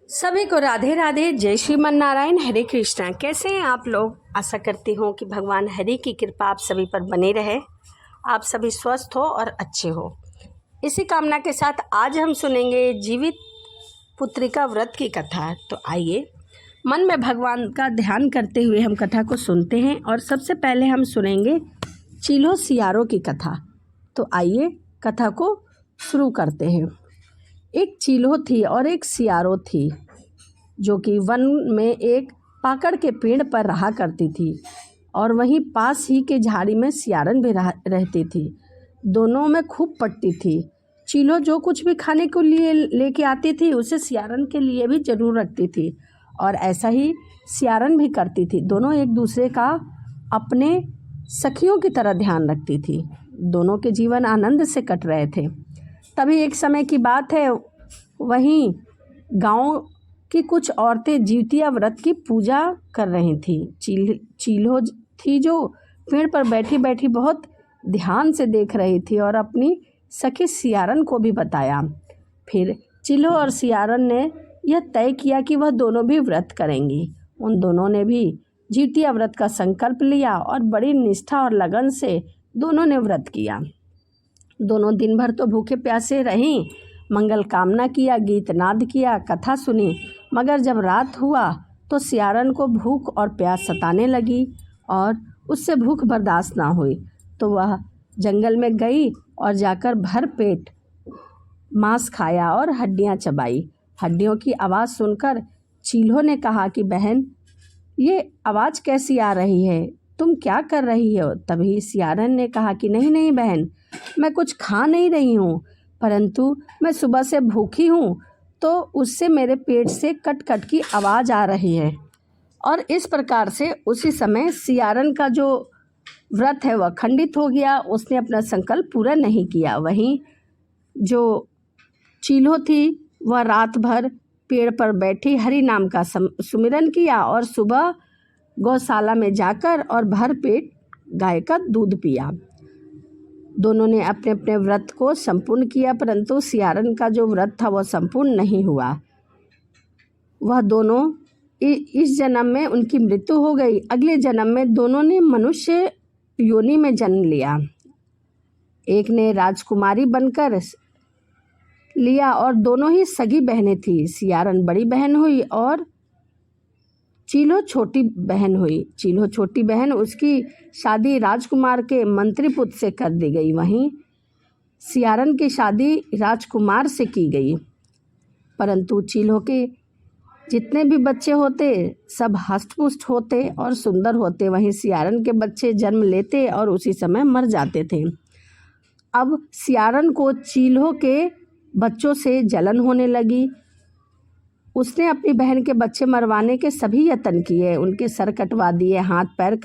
सभी को राधे राधे, जय श्रीमन नारायण, हरे कृष्णा। कैसे हैं आप लोग? आशा करती हूँ कि भगवान हरि की कृपा आप सभी पर बनी रहे, आप सभी स्वस्थ हो और अच्छे हो। इसी कामना के साथ आज हम सुनेंगे जीवित पुत्रिका व्रत की कथा। तो आइए मन में भगवान का ध्यान करते हुए हम कथा को सुनते हैं। और सबसे पहले हम सुनेंगे चीलो सियारो की कथा। तो आइए कथा को शुरू करते हैं। एक चीलो थी और एक सियारो थी, जो कि वन में एक पाकड़ के पेड़ पर रहा करती थी और वहीं पास ही के झाड़ी में सियारन भी रहती थी। दोनों में खूब पटती थी। चीलो जो कुछ भी खाने के लिए लेके आती थी उसे सियारन के लिए भी जरूर रखती थी और ऐसा ही सियारन भी करती थी। दोनों एक दूसरे का अपने सखियों की तरह ध्यान रखती थी। दोनों के जीवन आनंद से कट रहे थे। तभी एक समय की बात है, वहीं गांव की कुछ औरतें जीवतिया व्रत की पूजा कर रही थी। चीलो थी जो पेड़ पर बैठी बैठी बहुत ध्यान से देख रही थी और अपनी सखी सियारन को भी बताया। फिर चीलो और सियारन ने यह तय किया कि वह दोनों भी व्रत करेंगी। उन दोनों ने भी जीवतिया व्रत का संकल्प लिया और बड़ी निष्ठा और लगन से दोनों ने व्रत किया। दोनों दिन भर तो भूखे प्यासे रहीं, मंगल कामना किया, गीत नाद किया, कथा सुनी। मगर जब रात हुआ तो सियारन को भूख और प्यास सताने लगी और उससे भूख बर्दाश्त ना हुई, तो वह जंगल में गई और जाकर भर पेट मांस खाया और हड्डियां चबाई। हड्डियों की आवाज़ सुनकर चील्हो ने कहा कि बहन, ये आवाज़ कैसी आ रही है? तुम क्या कर रही हो? तभी सियारन ने कहा कि नहीं नहीं बहन, मैं कुछ खा नहीं रही हूँ, परंतु मैं सुबह से भूखी हूँ, तो उससे मेरे पेट से कट कट की आवाज़ आ रही है। और इस प्रकार से उसी समय सियारन का जो व्रत है वह खंडित हो गया। उसने अपना संकल्प पूरा नहीं किया। वहीं जो चील्हो थी वह रात भर पेड़ पर बैठी हरि नाम का सुमिरन किया और सुबह गौशाला में जाकर और भर पेट गाय का दूध पिया। दोनों ने अपने अपने व्रत को संपूर्ण किया, परंतु सियारन का जो व्रत था वह संपूर्ण नहीं हुआ। वह दोनों इस जन्म में उनकी मृत्यु हो गई। अगले जन्म में दोनों ने मनुष्य योनि में जन्म लिया। एक ने राजकुमारी बनकर लिया और दोनों ही सगी बहनें थी। सियारन बड़ी बहन हुई और चील्हो छोटी बहन हुई। चील्हो छोटी बहन, उसकी शादी राजकुमार के मंत्री पुत्र से कर दी गई। वहीं सियारन की शादी राजकुमार से की गई। परंतु चील्हो के जितने भी बच्चे होते सब हष्टपुष्ट होते और सुंदर होते, वहीं सियारन के बच्चे जन्म लेते और उसी समय मर जाते थे। अब सियारन को चील्हो के बच्चों से जलन होने लगी। उसने अपनी बहन के बच्चे मरवाने के सभी यत्न किए। उनके सर कटवा दिए, हाथ पैर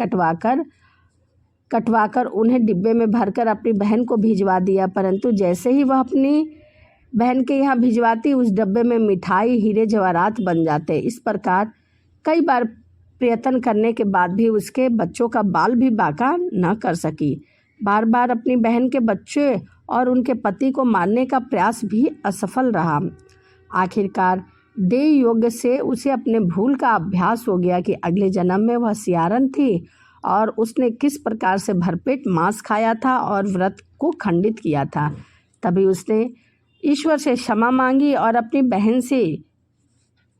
कटवाकर उन्हें डिब्बे में भरकर अपनी बहन को भिजवा दिया। परंतु जैसे ही वह अपनी बहन के यहाँ भिजवाती, उस डब्बे में मिठाई हीरे जवाहरात बन जाते। इस प्रकार कई बार प्रयत्न करने के बाद भी उसके बच्चों का बाल भी बाका न कर सकी। बार बार अपनी बहन के बच्चे और उनके पति को मारने का प्रयास भी असफल रहा। आखिरकार देह योग से उसे अपने भूल का अभ्यास हो गया कि अगले जन्म में वह सियारन थी और उसने किस प्रकार से भरपेट मांस खाया था और व्रत को खंडित किया था। तभी उसने ईश्वर से क्षमा मांगी और अपनी बहन से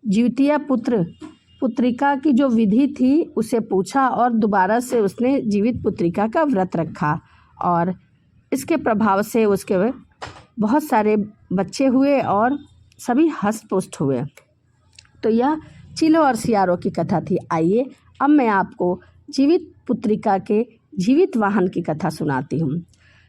जीवतिया पुत्रिका की जो विधि थी उसे पूछा और दोबारा से उसने जीवित पुत्रिका का व्रत रखा और इसके प्रभाव से उसके बहुत सारे बच्चे हुए और सभी हष्ट-पुष्ट हुए। तो यह चीलो और सियारो की कथा थी। आइए अब मैं आपको जीवित पुत्रिका के जीवित वाहन की कथा सुनाती हूँ।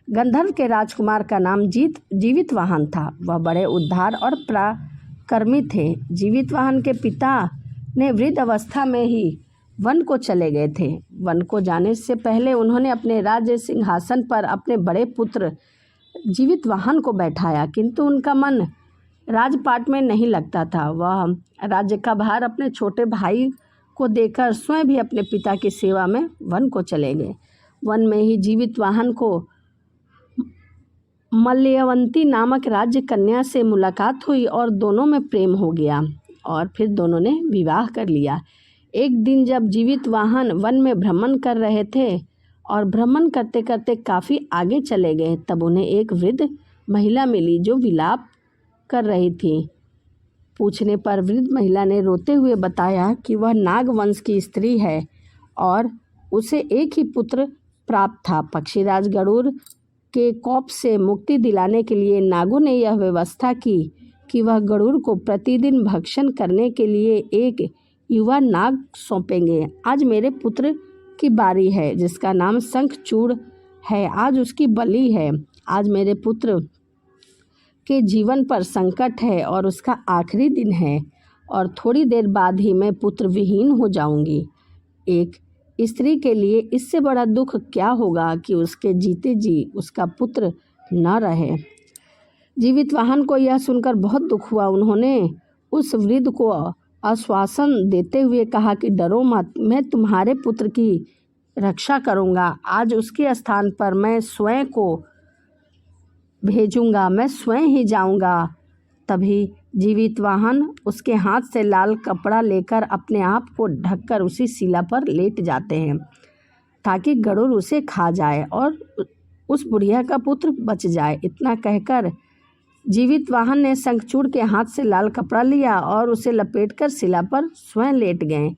गंधर्व के राजकुमार का नाम जीवित वाहन था। वह बड़े उद्धार और पराक्रमी थे। जीवित वाहन के पिता ने वृद्ध अवस्था में ही वन को चले गए थे। वन को जाने से पहले उन्होंने अपने राज्य सिंहासन पर अपने बड़े पुत्र जीवित वाहन को बैठाया, किंतु उनका मन राजपाट में नहीं लगता था। वह राज्य का भार अपने छोटे भाई को देकर स्वयं भी अपने पिता की सेवा में वन को चले गए। वन में ही जीवित वाहन को मल्यवंती नामक राज्य कन्या से मुलाकात हुई और दोनों में प्रेम हो गया। और फिर दोनों ने विवाह कर लिया। एक दिन जब जीवितवाहन वन में भ्रमण कर रहे थे और भ्रमण करते करते काफ़ी आगे चले गए, तब उन्हें एक वृद्ध महिला मिली जो विलाप कर रही थी। पूछने पर वृद्ध महिला ने रोते हुए बताया कि वह नाग वंश की स्त्री है और उसे एक ही पुत्र प्राप्त था। पक्षीराज गरुड़ के कोप से मुक्ति दिलाने के लिए नागों ने यह व्यवस्था की कि वह गरुड़ को प्रतिदिन भक्षण करने के लिए एक युवा नाग सौंपेंगे। आज मेरे पुत्र की बारी है जिसका नाम शंखचूड़ है, आज उसकी बलि है। आज मेरे पुत्र के जीवन पर संकट है और उसका आखिरी दिन है और थोड़ी देर बाद ही मैं पुत्र विहीन हो जाऊंगी। एक स्त्री के लिए इससे बड़ा दुख क्या होगा कि उसके जीते जी उसका पुत्र न रहे। जीवितवाहन को यह सुनकर बहुत दुख हुआ। उन्होंने उस वृद्ध को आश्वासन देते हुए कहा कि डरो मत, मैं तुम्हारे पुत्र की रक्षा करूंगा। आज उसके स्थान पर मैं स्वयं को भेजूंगा, मैं स्वयं ही जाऊंगा। तभी जीवितवाहन उसके हाथ से लाल कपड़ा लेकर अपने आप को ढककर उसी शिला पर लेट जाते हैं ताकि गरुड़ उसे खा जाए और उस बुढ़िया का पुत्र बच जाए। इतना कहकर जीवितवाहन ने शंखचूड़ के हाथ से लाल कपड़ा लिया और उसे लपेटकर शिला पर स्वयं लेट गए।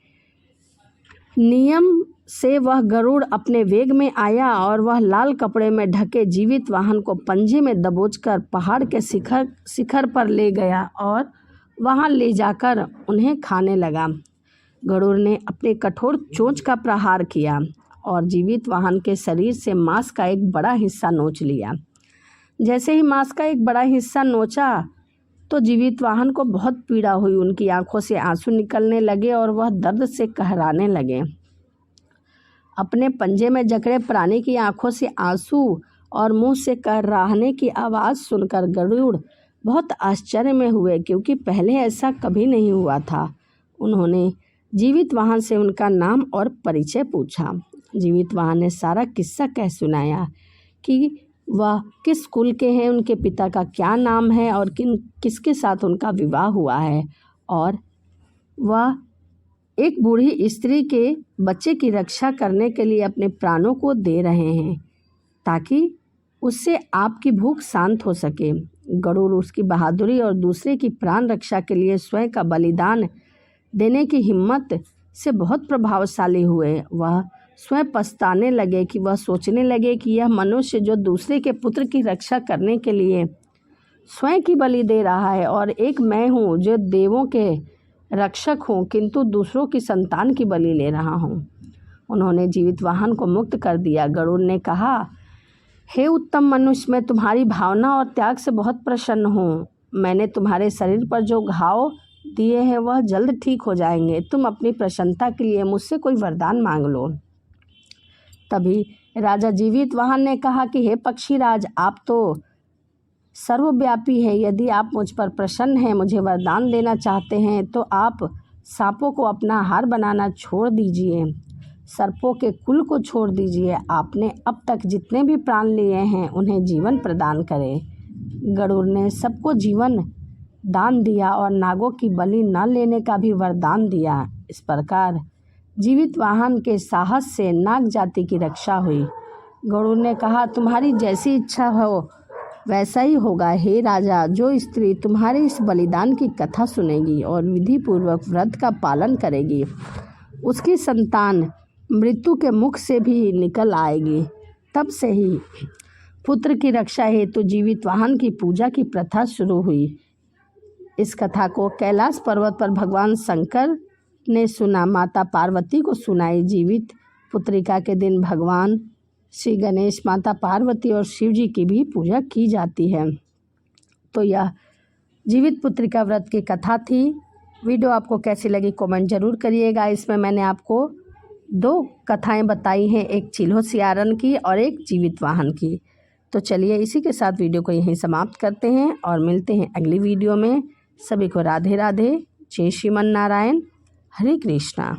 नियम से वह गरुड़ अपने वेग में आया और वह लाल कपड़े में ढके जीवितवाहन को पंजे में दबोचकर पहाड़ के शिखर पर ले गया और वहां ले जाकर उन्हें खाने लगा। गरुड़ ने अपने कठोर चोंच का प्रहार किया और जीवितवाहन के शरीर से मांस का एक बड़ा हिस्सा नोच लिया। जैसे ही मांस का एक बड़ा हिस्सा नोचा तो जीवितवाहन को बहुत पीड़ा हुई। उनकी आंखों से आंसू निकलने लगे और वह दर्द से कहराने लगे। अपने पंजे में जकड़े प्राणी की आंखों से आंसू और मुंह से कहराने की आवाज़ सुनकर गरुड़ बहुत आश्चर्य में हुए, क्योंकि पहले ऐसा कभी नहीं हुआ था। उन्होंने जीवितवाहन से उनका नाम और परिचय पूछा। जीवितवाहन ने सारा किस्सा कह सुनाया कि वह किस कुल के हैं, उनके पिता का क्या नाम है और किसके साथ उनका विवाह हुआ है, और वह एक बूढ़ी स्त्री के बच्चे की रक्षा करने के लिए अपने प्राणों को दे रहे हैं ताकि उससे आपकी भूख शांत हो सके। गरुड़ उसकी बहादुरी और दूसरे की प्राण रक्षा के लिए स्वयं का बलिदान देने की हिम्मत से बहुत प्रभावशाली हुए। वह स्वयं पछताने लगे कि वह सोचने लगे कि यह मनुष्य जो दूसरे के पुत्र की रक्षा करने के लिए स्वयं की बलि दे रहा है और एक मैं हूँ जो देवों के रक्षक हूँ किंतु दूसरों की संतान की बलि ले रहा हूँ। उन्होंने जीवितवाहन को मुक्त कर दिया। गरुड़ ने कहा, हे उत्तम मनुष्य, मैं तुम्हारी भावना और त्याग से बहुत प्रसन्न हूँ। मैंने तुम्हारे शरीर पर जो घाव दिए हैं वह जल्द ठीक हो जाएंगे। तुम अपनी प्रसन्नता के लिए मुझसे कोई वरदान मांग लो। तभी राजा जीवितवाहन ने कहा कि हे पक्षीराज, आप तो सर्वव्यापी है। यदि आप मुझ पर प्रसन्न हैं, मुझे वरदान देना चाहते हैं, तो आप सांपों को अपना आहार बनाना छोड़ दीजिए, सर्पों के कुल को छोड़ दीजिए। आपने अब तक जितने भी प्राण लिए हैं उन्हें जीवन प्रदान करें। गरुड़ ने सबको जीवन दान दिया और नागों की बलि न लेने का भी वरदान दिया। इस प्रकार जीवितवाहन के साहस से नाग जाति की रक्षा हुई। गरुड़ ने कहा, तुम्हारी जैसी इच्छा हो वैसा ही होगा। हे राजा, जो स्त्री तुम्हारे इस बलिदान की कथा सुनेगी और विधि पूर्वक व्रत का पालन करेगी, उसकी संतान मृत्यु के मुख से भी निकल आएगी। तब से ही पुत्र की रक्षा हेतु जीवितवाहन की पूजा की प्रथा शुरू हुई। इस कथा को कैलाश पर्वत पर भगवान शंकर ने सुना, माता पार्वती को सुनाई। जीवित पुत्रिका के दिन भगवान श्री गणेश, माता पार्वती और शिव जी की भी पूजा की जाती है। तो यह जीवित पुत्रिका व्रत की कथा थी। वीडियो आपको कैसी लगी कमेंट जरूर करिएगा। इसमें मैंने आपको 2 कथाएं बताई हैं, एक चिल्हो सियारन की और एक जीवितवाहन की। तो चलिए इसी के साथ वीडियो को यहीं समाप्त करते हैं और मिलते हैं अगली वीडियो में। सभी को राधे राधे, जय श्रीमन नारायण, हरे कृष्णा।